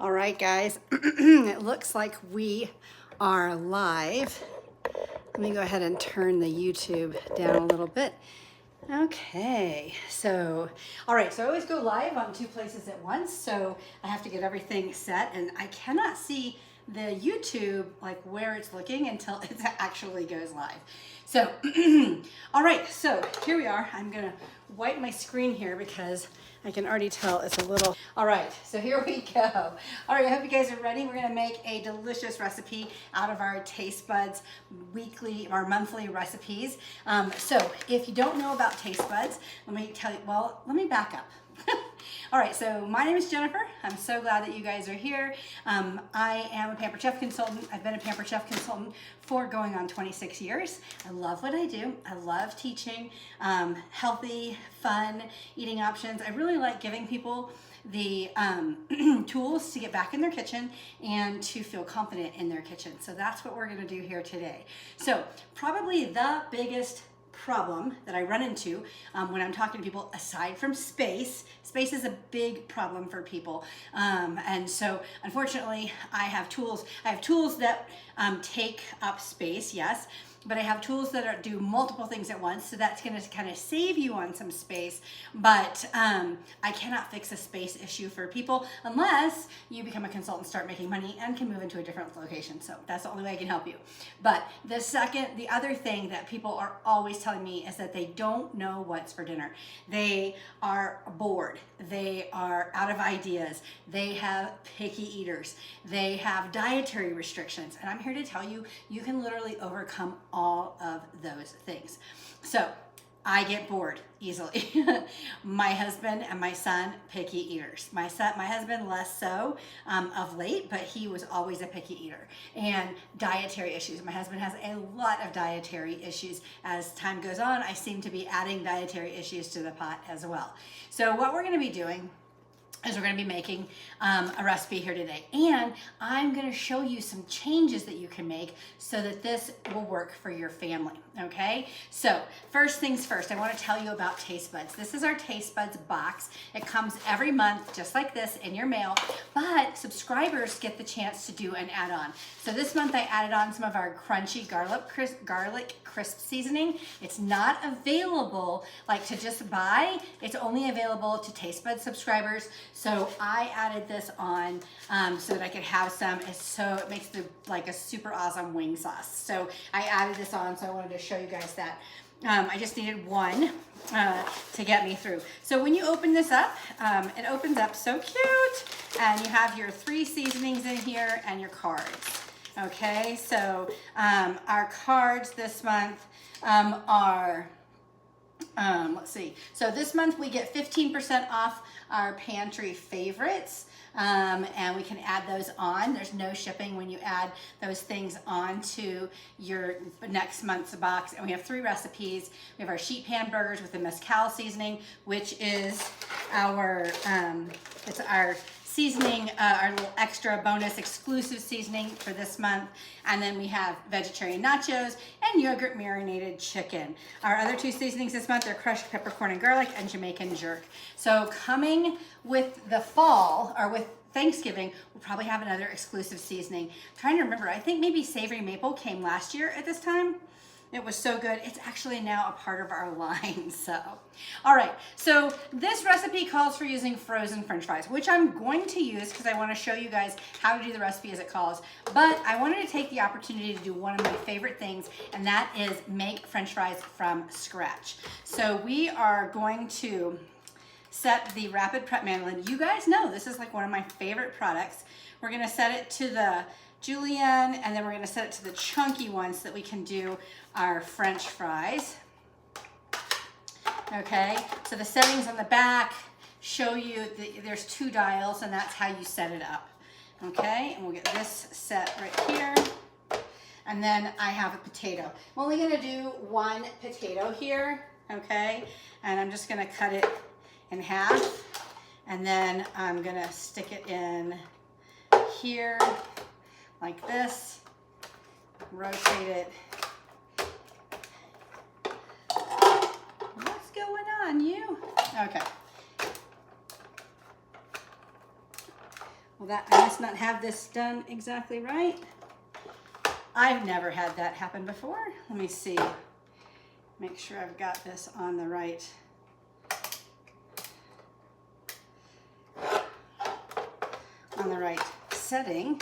All right, guys, it looks like we are live. Let me go ahead and turn the YouTube down a little bit. Okay, so, all right, so I always go live on two places at once, so I have to get everything set, and I cannot see the YouTube, like where it's looking until it actually goes live. So, all right, so here we are. I'm gonna wipe my screen here because I can already tell it's a little, all right, so here we go. All right, I hope you guys are ready. We're gonna make a delicious recipe out of our Taste Buds weekly or monthly recipes. So if you don't know about Taste Buds, let me tell you, well, let me back up. All right, so my name is Jennifer. I'm so glad that you guys are here. I am a Pampered Chef consultant. I've been a Pampered Chef consultant for going on 26 years. I love what I do. I love teaching healthy, fun eating options. I really like giving people the tools to get back in their kitchen and to feel confident in their kitchen. So that's what we're gonna do here today. So probably the biggest problem that I run into when I'm talking to people, aside from space is a big problem for people. And so unfortunately I have tools that take up space, yes, but I have tools that do multiple things at once, so that's gonna kind of save you on some space, but I cannot fix a space issue for people unless you become a consultant, start making money, and can move into a different location. So that's the only way I can help you. But the other thing that people are always telling me is that they don't know what's for dinner. They are bored. They are out of ideas. They have picky eaters. They have dietary restrictions. And I'm here to tell you, you can literally overcome all of those things. So I get bored easily. My husband and my son, picky eaters. My husband less so of late, but he was always a picky eater. And dietary issues. My husband has a lot of dietary issues. As time goes on, I seem to be adding dietary issues to the pot as well. So what we're gonna be doing is we're going to be making a recipe here today, and I'm going to show you some changes that you can make so that this will work for your family. Okay, so first things first, I want to tell you about Taste Buds. This is our Taste Buds box. It comes every month just like this in your mail, but subscribers get the chance to do an add-on. So this month I added on some of our crunchy garlic crisp seasoning. It's not available like to just buy. It's only available to Taste Buds subscribers. So I added this on so that I could have some. It makes like a super awesome wing sauce. So I added this on, so I wanted to show you guys that. I just needed one to get me through. So when you open this up, it opens up so cute, and you have your 3 seasonings in here and your cards. Okay, so our cards this month are, let's see. So this month we get 15% off our pantry favorites, and we can add those on. There's no shipping when you add those things on to your next month's box. And we have 3 recipes. We have our sheet pan burgers with the mezcal seasoning, which is our, it's our seasoning, our little extra bonus exclusive seasoning for this month. And then we have vegetarian nachos and yogurt marinated chicken. Our other 2 seasonings this month are crushed peppercorn and garlic and Jamaican jerk. So coming with the fall, or with Thanksgiving, we'll probably have another exclusive seasoning. I'm trying to remember, I think maybe savory maple came last year at this time. It was so good. It's actually now a part of our line. So, all right. So this recipe calls for using frozen French fries, which I'm going to use because I want to show you guys how to do the recipe as it calls. But I wanted to take the opportunity to do one of my favorite things, and that is make French fries from scratch. So we are going to set the Rapid Prep Mandolin. You guys know this is like one of my favorite products. We're going to set it to the julienne, and then we're going to set it to the chunky one so that we can do our French fries. Okay, so the settings on the back show you that there's 2 dials, and that's how you set it up. Okay, and we'll get this set right here. And then I have a potato. I'm only going to do 1 potato here, okay, and I'm just going to cut it in half, and then I'm going to stick it in here like this, rotate it. What's going on, you? Okay. Well, that I must not have this done exactly right. I've never had that happen before. Let me see. Make sure I've got this on the right. On the right setting.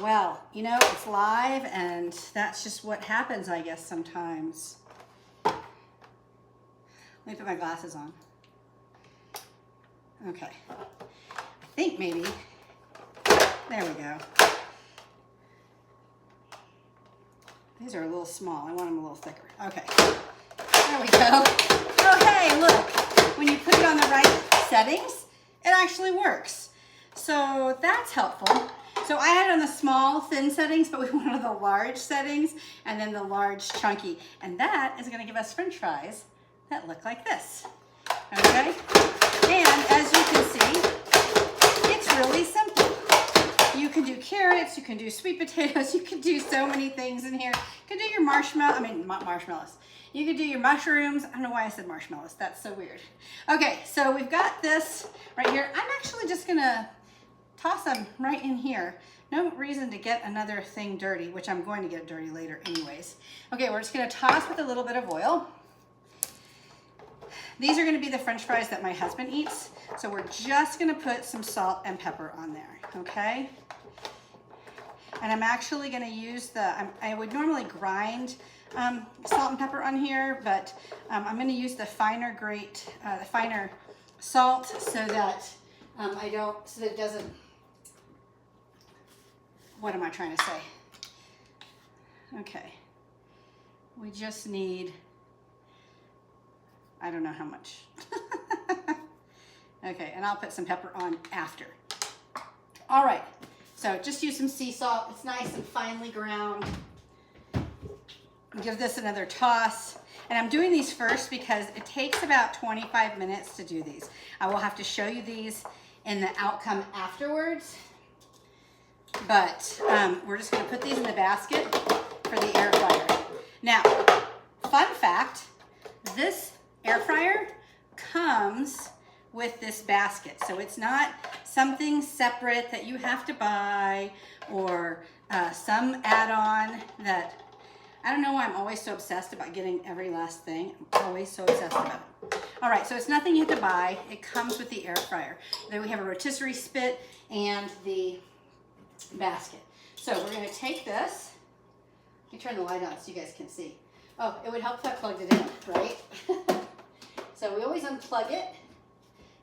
Well, you know, it's live and that's just what happens, I guess, sometimes. Let me put my glasses on. Okay. I think maybe, there we go. These are a little small. I want them a little thicker. Okay. There we go. Oh, hey, look. When you put it on the right settings, it actually works. So that's helpful. So I had it on the small, thin settings, but we wanted the large settings and then the large, chunky. And that is going to give us French fries that look like this. Okay? And as you can see, it's really simple. You can do carrots, you can do sweet potatoes, you can do so many things in here. You can do your marshmallows. You can do your mushrooms. I don't know why I said marshmallows. That's so weird. Okay, so we've got this right here. I'm actually just gonna toss them right in here. No reason to get another thing dirty, which I'm going to get dirty later anyways. Okay, we're just gonna toss with a little bit of oil. These are gonna be the French fries that my husband eats. So we're just gonna put some salt and pepper on there, okay? And I'm actually gonna use I would normally grind salt and pepper on here, but I'm gonna use the finer salt so that it doesn't, what am I trying to say? Okay, we just need, I don't know how much. Okay, and I'll put some pepper on after. All right, so just use some sea salt. It's nice and finely ground. Give this another toss. And I'm doing these first because it takes about 25 minutes to do these. I will have to show you these in the outcome afterwards. But we're just gonna put these in the basket for the air fryer. Now, fun fact, this air fryer comes with this basket. So it's not something separate that you have to buy or some add-on that, I don't know why I'm always so obsessed about getting every last thing. I'm always so obsessed about it. All right, so it's nothing you have to buy. It comes with the air fryer. Then we have a rotisserie spit and the basket. So we're gonna take this. Let me turn the light on so you guys can see. Oh, it would help if I plugged it in, right? So we always unplug it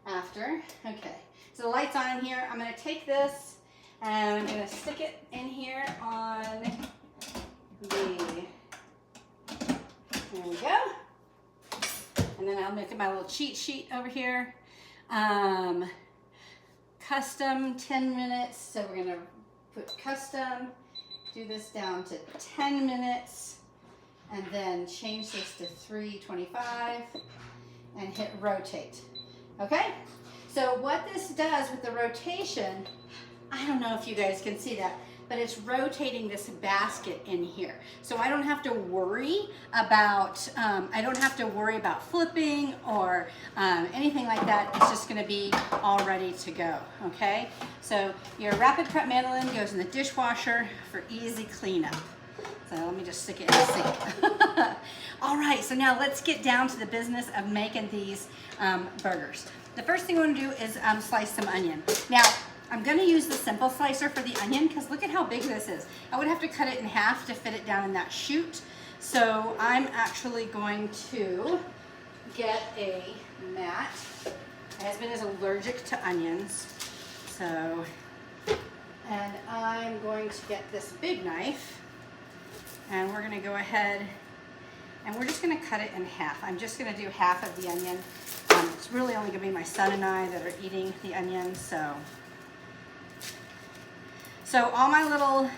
after. Okay, so the light's on in here. I'm gonna take this and I'm gonna stick it in here on there we go. And then I'll make my little cheat sheet over here. Custom 10 minutes. So we're gonna put custom, do this down to 10 minutes, and then change this to 325 and hit rotate. Okay? So what this does with the rotation, I don't know if you guys can see that, but it's rotating this basket in here. So I don't have to worry about, flipping or anything like that. It's just gonna be all ready to go, okay? So your rapid prep mandolin goes in the dishwasher for easy cleanup. So let me just stick it in the sink. All right, so now let's get down to the business of making these burgers. The first thing I want to do is slice some onion. Now, I'm going to use the simple slicer for the onion because look at how big this is. I would have to cut it in half to fit it down in that chute. So I'm actually going to get a mat. My husband is allergic to onions. So, and I'm going to get this big knife and we're going to go ahead and we're just going to cut it in half. I'm just going to do half of the onion. It's really only going to be my son and I that are eating the onion, so all my little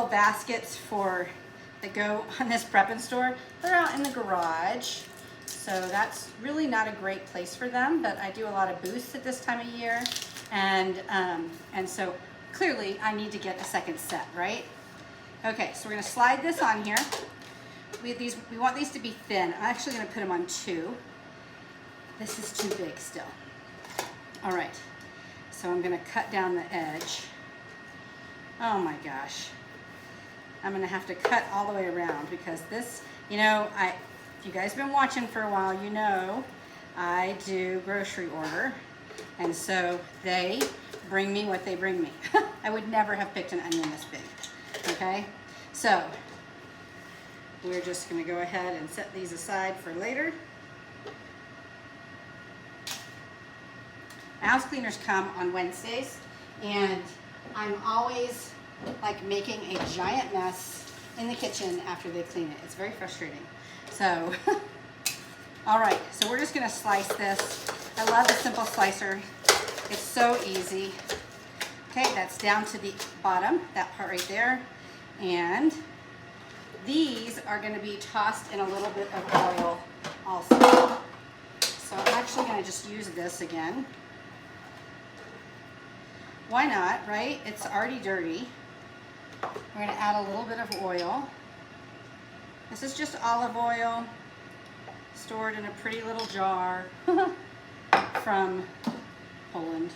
baskets that go on this prep store, they're out in the garage. So that's really not a great place for them, but I do a lot of booths at this time of year, and so clearly I need to get a second set, right? Okay, so we're gonna slide this on here. We want these to be thin. I'm actually gonna put them on 2. This is too big still. All right, so I'm gonna cut down the edge. Oh my gosh. I'm gonna have to cut all the way around because this, you know, if you guys have been watching for a while, you know I do grocery order. And so they bring me what they bring me. I would never have picked an onion this big, okay? So we're just gonna go ahead and set these aside for later. House cleaners come on Wednesdays, and I'm always like making a giant mess in the kitchen after they clean it. It's very frustrating. So, all right, so we're just gonna slice this. I love the simple slicer. It's so easy. Okay, that's down to the bottom, that part right there. And these are gonna be tossed in a little bit of oil also. So I'm actually gonna just use this again. Why not, right? It's already dirty. We're gonna add a little bit of oil. This is just olive oil stored in a pretty little jar from Poland.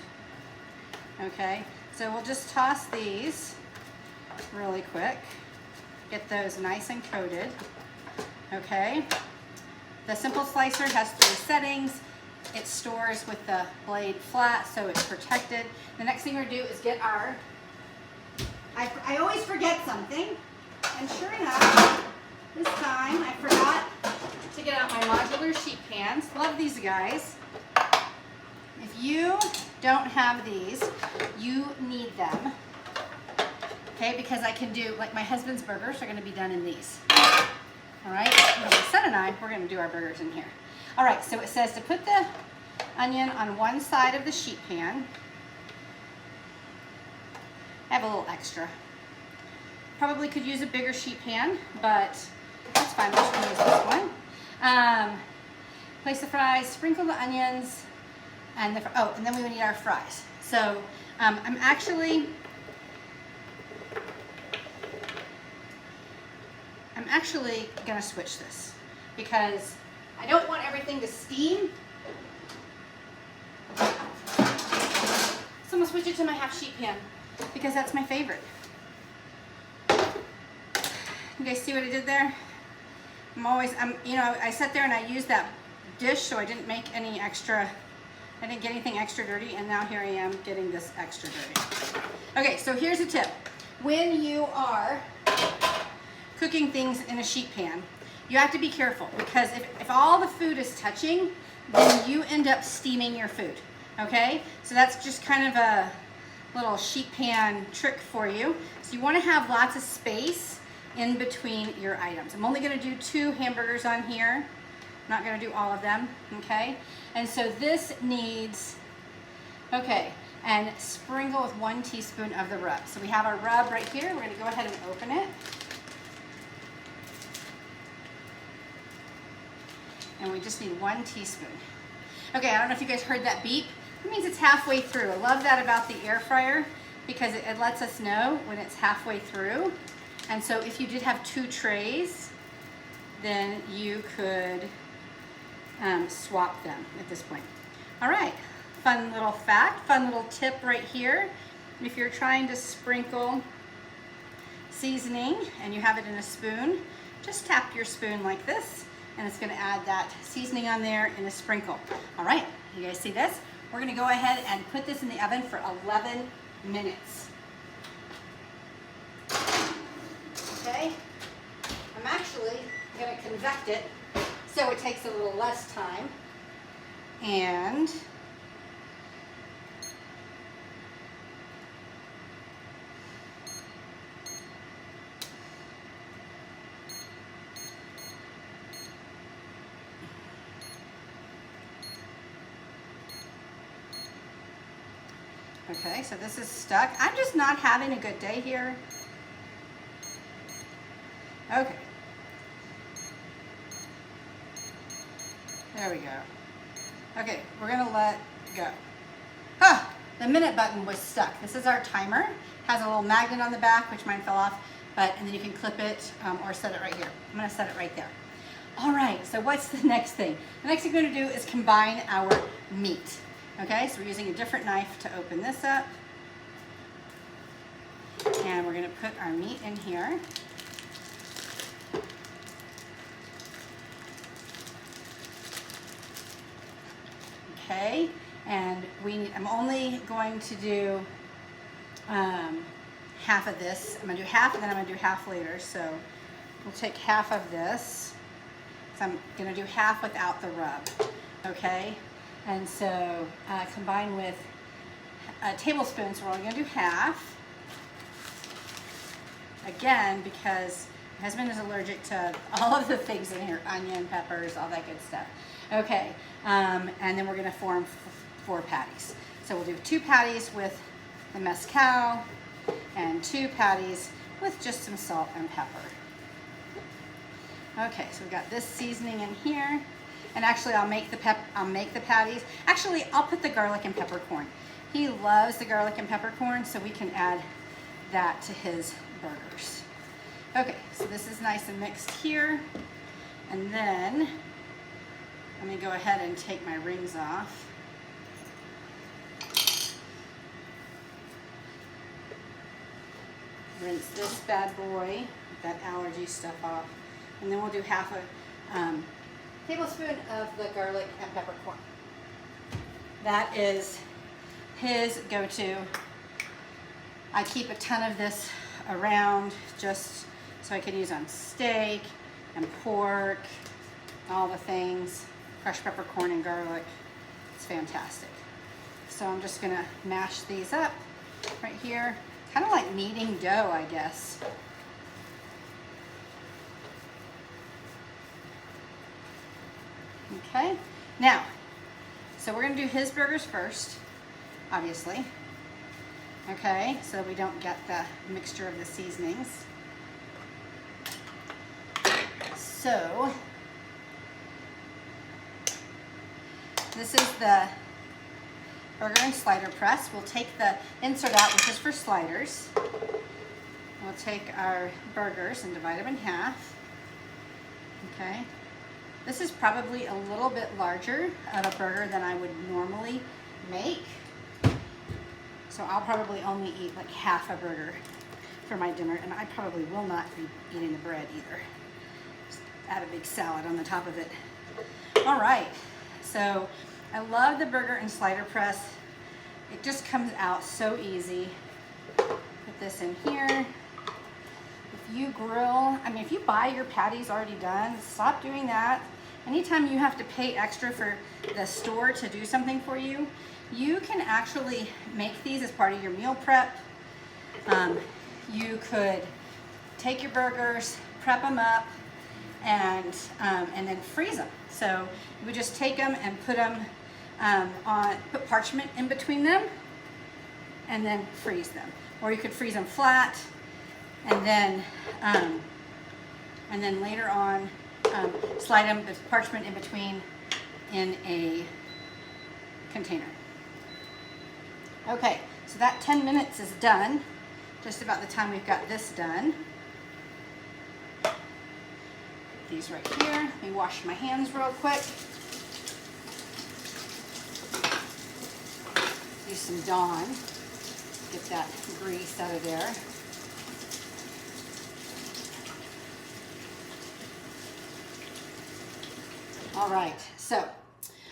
Okay, so we'll just toss these really quick. Get those nice and coated. Okay, the simple slicer has 3 settings. It stores with the blade flat, so it's protected. The next thing we're gonna do is get our, I always forget something, and sure enough, this time I forgot to get out my modular sheet pans. Love these guys. If you don't have these, you need them. Okay, because I can do, like my husband's burgers are gonna be done in these. All right, my son and I, we're gonna do our burgers in here. All right, so it says to put the onion on one side of the sheet pan. I have a little extra. Probably could use a bigger sheet pan, but that's fine, we're just gonna use this one. Place the fries, sprinkle the onions, and and then we would need our fries. So I'm actually gonna switch this because I don't want everything to steam. So I'm gonna switch it to my half sheet pan because that's my favorite. You guys see what I did there? You know, I sat there and I used that dish so I didn't make any extra, I didn't get anything extra dirty, and now here I am getting this extra dirty. Okay, so here's a tip. When you are cooking things in a sheet pan, you have to be careful because if all the food is touching, then you end up steaming your food, okay? So that's just kind of a little sheet pan trick for you. So you wanna have lots of space in between your items. I'm only gonna do 2 hamburgers on here. I'm not gonna do all of them, okay? And so this needs, okay, and sprinkle with 1 teaspoon of the rub. So we have our rub right here. We're gonna go ahead and open it. And we just need 1 teaspoon. Okay, I don't know if you guys heard that beep. That means it's halfway through. I love that about the air fryer because it lets us know when it's halfway through. And so if you did have 2 trays, then you could swap them at this point. All right, fun little fact, fun little tip right here. If you're trying to sprinkle seasoning and you have it in a spoon, just tap your spoon like this and it's gonna add that seasoning on there in a sprinkle. All right, you guys see this? We're gonna go ahead and put this in the oven for 11 minutes. Okay, I'm actually gonna convect it so it takes a little less time. And okay, so this is stuck. I'm just not having a good day here. Okay. There we go. Okay, we're gonna let go. Ah, the minute button was stuck. This is our timer. Has a little magnet on the back, which mine fell off, and then you can clip it or set it right here. I'm gonna set it right there. All right, so what's the next thing? The next thing we're gonna do is combine our meat. Okay, so we're using a different knife to open this up. And we're gonna put our meat in here. Okay, and I'm only going to do half of this. I'm gonna do half and then I'm gonna do half later. So we'll take half of this. So I'm gonna do half without the rub, okay? And so combined with tablespoons, we're only gonna do half. Again, because my husband is allergic to all of the things in here, onion, peppers, all that good stuff. Okay, and then we're gonna form 4 patties. So we'll do 2 patties with the mezcal and 2 patties with just some salt and pepper. Okay, so we've got this seasoning in here. And actually I'll make the patties. Actually, I'll put the garlic and peppercorn. He loves the garlic and peppercorn, so we can add that to his burgers. Okay, so this is nice and mixed here. And then I'm gonna go ahead and take my rings off. Rinse this bad boy, get that allergy stuff off. And then we'll do half a tablespoon of the garlic and peppercorn. That is his go-to. I keep a ton of this around just so I can use on steak and pork, all the things, crushed peppercorn and garlic. It's fantastic. So I'm just gonna mash these up right here. Kind of like kneading dough, I guess. Okay, now, so we're gonna do his burgers first, obviously. Okay, so we don't get the mixture of the seasonings. So, this is the burger and slider press. We'll take the insert out, which is for sliders. We'll take our burgers and divide them in half. Okay. This is probably a little bit larger of a burger than I would normally make. So I'll probably only eat like half a burger for my dinner, and I probably will not be eating the bread either. Just add a big salad on the top of it. All right, so I love the burger and slider press. It just comes out so easy. Put this in here. If you grill, I mean, if you buy your patties already done, stop doing that. Anytime you have to pay extra for the store to do something for you, you can actually make these as part of your meal prep. You could take your burgers, prep them up, and then freeze them. So you would just take them and put them put parchment in between them, and then freeze them. Or you could freeze them flat, and then later on slide them with parchment in between in a container. Okay, so that 10 minutes is done. Just about the time we've got this done. Put these right here. Let me wash my hands real quick. Use some Dawn. Get that grease out of there. All right, so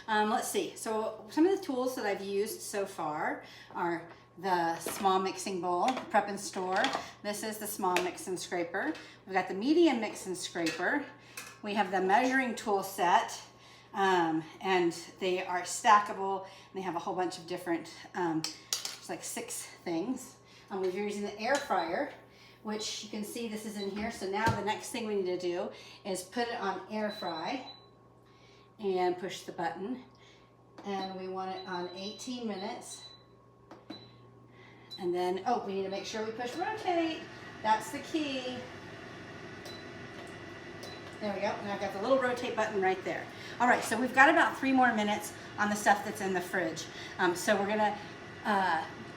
let's see. So some of the tools that I've used so far are the small mixing bowl, prep and store. This is the small mix and scraper. We've got the medium mix and scraper. We have the measuring tool set, and they are stackable, and they have a whole bunch of different, there's like 6 things. We're using the air fryer, which you can see this is in here. So now the next thing we need to do is put it on air fry and push the button. And we want it on 18 minutes. And then, oh, we need to make sure we push rotate. That's the key. There we go, and I've got the little rotate button right there. All right, so we've got about 3 more minutes on the stuff that's in the fridge. So we're gonna,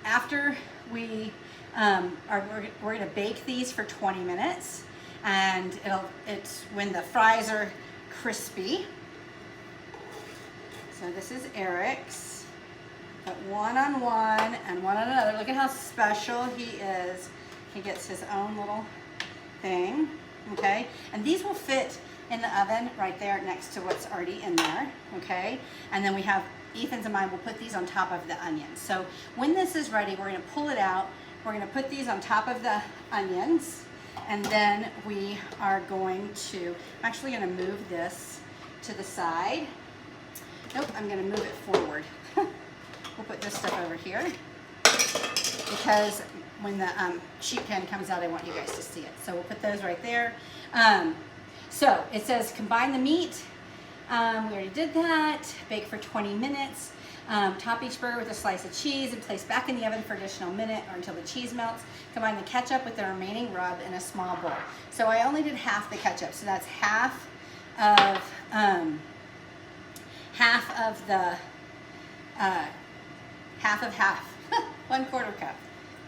after we we're gonna bake these for 20 minutes, and it's when the fries are crispy. So this is Eric's. Put one on one and one on another. Look at how special he is. He gets his own little thing, okay? And these will fit in the oven right there next to what's already in there, okay? And then we have Ethan's and mine. We'll put these on top of the onions. So when this is ready, we're gonna pull it out. We're gonna put these on top of the onions, and then we are going to, I'm actually gonna move this to the side. Nope, I'm gonna move it forward. We'll put this stuff over here because when the sheet pan comes out, I want you guys to see it. So we'll put those right there. So it says combine the meat. We already did that. Bake for 20 minutes. Top each burger with a slice of cheese and place back in the oven for an additional minute or until the cheese melts. Combine the ketchup with the remaining rub in a small bowl. So I only did half the ketchup. So that's half of the half of half. 1/4 cup.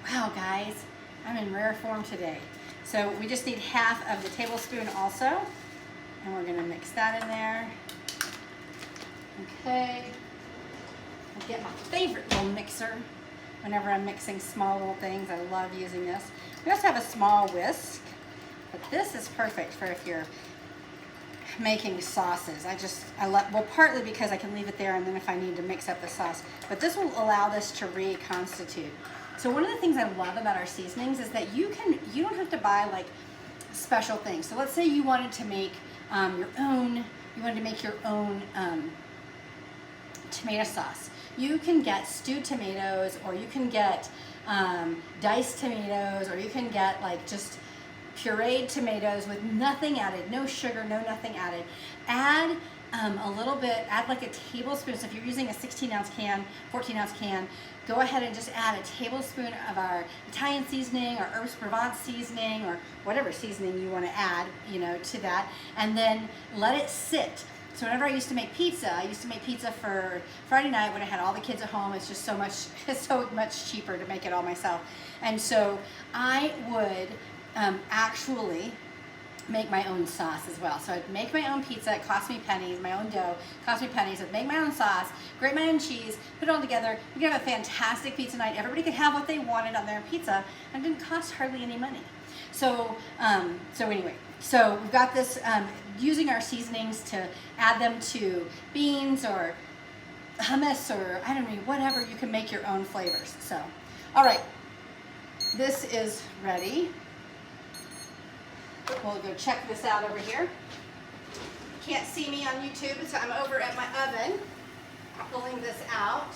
Wow, guys, I'm in rare form today. So we just need half of the tablespoon also, and we're gonna mix that in there. Okay. I'll get my favorite little mixer whenever I'm mixing small little things. I love using this. We also have a small whisk, but this is perfect for if you're making sauces. I love, well, partly because I can leave it there and then if I need to mix up the sauce, but this will allow this to reconstitute. So one of the things I love about our seasonings is that you don't have to buy like special things. So let's say you wanted to make your own tomato sauce. You can get stewed tomatoes, or you can get diced tomatoes, or you can get like just pureed tomatoes with nothing added, no sugar, no nothing added. Add a little bit, add like a tablespoon. So if you're using a 16-ounce can, 14-ounce can, go ahead and just add a tablespoon of our Italian seasoning or herbs Provence seasoning or whatever seasoning you want to add, to that, and then let it sit. So whenever I used to make pizza, for Friday night when I had all the kids at home. It's just so much cheaper to make it all myself. And so I would actually make my own sauce as well. So I'd make my own pizza. It cost me pennies. My own dough cost me pennies. I'd make my own sauce, grate my own cheese, put it all together. We could have a fantastic pizza night. Everybody could have what they wanted on their pizza, and it didn't cost hardly any money. So anyway, so we've got this, using our seasonings to add them to beans or hummus or I don't know, whatever. You can make your own flavors. So, all right, this is ready. We'll go check this out over here. You can't see me on YouTube, so I'm over at my oven pulling this out.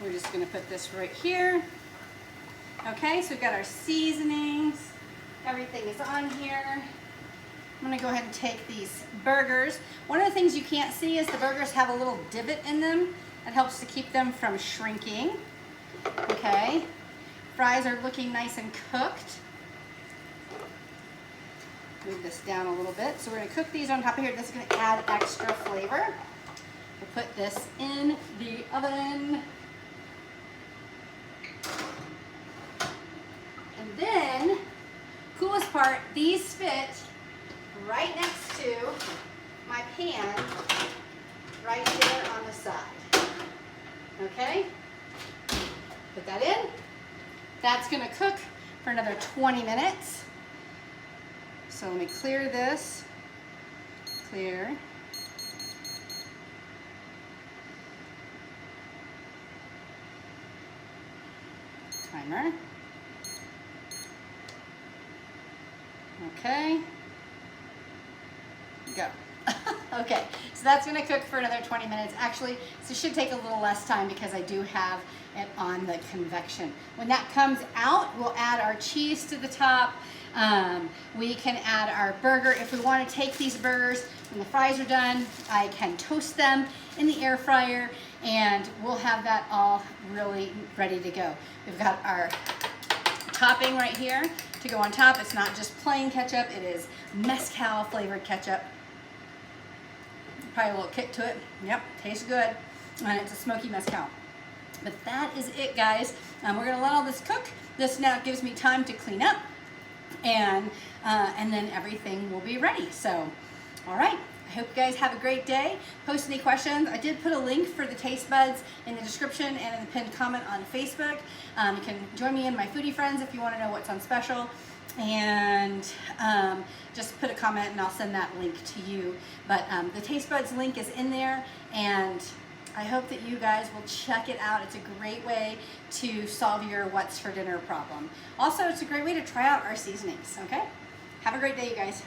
We're just going to put this right here. Okay, so we've got our seasonings. Everything is on here. I'm going to go ahead and take these burgers. One of the things you can't see is the burgers have a little divot in them. That helps to keep them from shrinking. Okay, fries are looking nice and cooked. Move this down a little bit. So we're going to cook these on top of here. This is going to add extra flavor. We'll put this in the oven. And then, coolest part, these fit right next to my pan right there on the side. Okay, put that in. That's gonna cook for another 20 minutes. So let me clear this. Clear. Timer. Okay. Go. Okay, so that's going to cook for another 20 minutes. Actually, so it should take a little less time because I do have it on the convection. When that comes out, we'll add our cheese to the top. We can add our burger. If we want to take these burgers, when the fries are done, I can toast them in the air fryer, and we'll have that all really ready to go. We've got our topping right here to go on top. It's not just plain ketchup, it is mezcal flavored ketchup. Probably a little kick to it. Yep, tastes good. And it's a smoky mezcal. But that is it, guys. We're gonna let all this cook. This now gives me time to clean up, and then everything will be ready. So, all right. I hope you guys have a great day. Post any questions. I did put a link for the taste buds in the description and in the pinned comment on Facebook. You can join me in my foodie friends if you want to know what's on special. And just put a comment and I'll send that link to you. But the taste buds link is in there, and I hope that you guys will check it out. It's a great way to solve your what's for dinner problem. Also, it's a great way to try out our seasonings, okay? Have a great day, you guys.